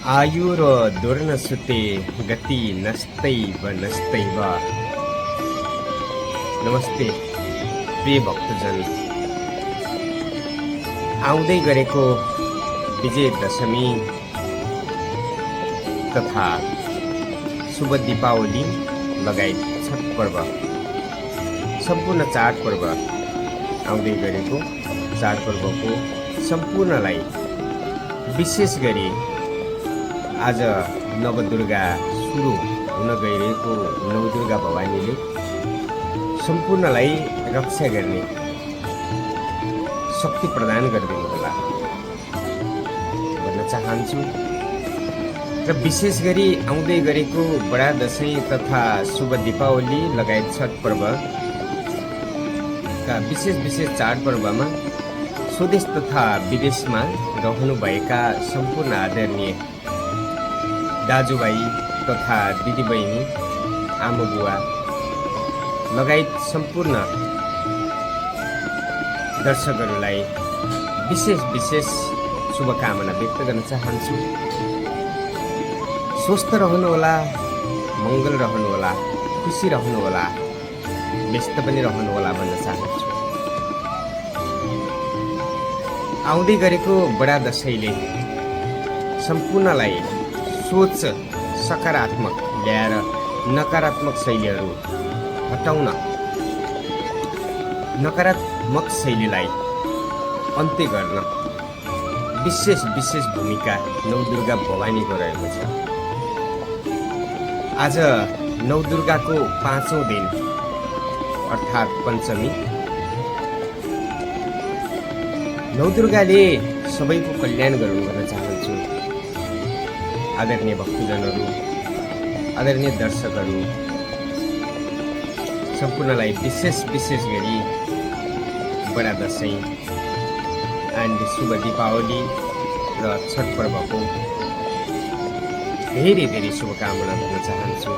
आयु र दोर्न सुते गति नस्तै नस्तै वा। नमस्ते प्रिय भक्तजन, आउँदै गरेको विजय दशमी तथा शुभ दीपावली लगायत छठ पर्व सम्पूर्ण चाडपर्व आउँदै गरेको चाडपर्वको सम्पूर्णलाई विशेष गरी आज नवदुर्गा सुरु हुन गइरहेको नवदुर्गा भवानीले सम्पूर्णलाई रक्षा गर्ने शक्ति प्रदान गरिदिनु होला भन्न चाहन्छु। र विशेष गरी आउँदै गरेको बडा दशैं तथा शुभ दीपावली लगायत छठ पर्वका विशेष चाडपर्वमा स्वदेश तथा विदेशमा रहनुभएका सम्पूर्ण आदरणीय दाजुभाइ तथा दिदीबहिनी, आमा बुवा लगायत सम्पूर्ण दर्शकहरूलाई विशेष शुभकामना व्यक्त गर्न चाहन्छु। स्वस्थ रहनुहोला, मङ्गल रहनुहोला, खुसी रहनुहोला, व्यस्त पनि रहनुहोला भन्न चाहन्छु। आउँदै गरेको बडा दशैंले सम्पूर्णलाई सोच सकारात्मक ल्याएर नकारात्मक शैलीहरू हटाउन, नकारात्मक शैलीलाई अन्त्य गर्न विशेष भूमिका नवदुर्गा भवानीको रहेको छ। आज नवदुर्गाको 5औं दिन अर्थात् पञ्चमी। नवदुर्गाले सबैको कल्याण गरून् भन्न चाहन्छु। आदरणीय भक्तजनहरू, आदरणीय दर्शकहरू सम्पूर्णलाई विशेष गरी बडा दशैं एन्ड शुभ दीपावली र छठ पर्वको धेरै शुभकामना भन्न चाहन्छु।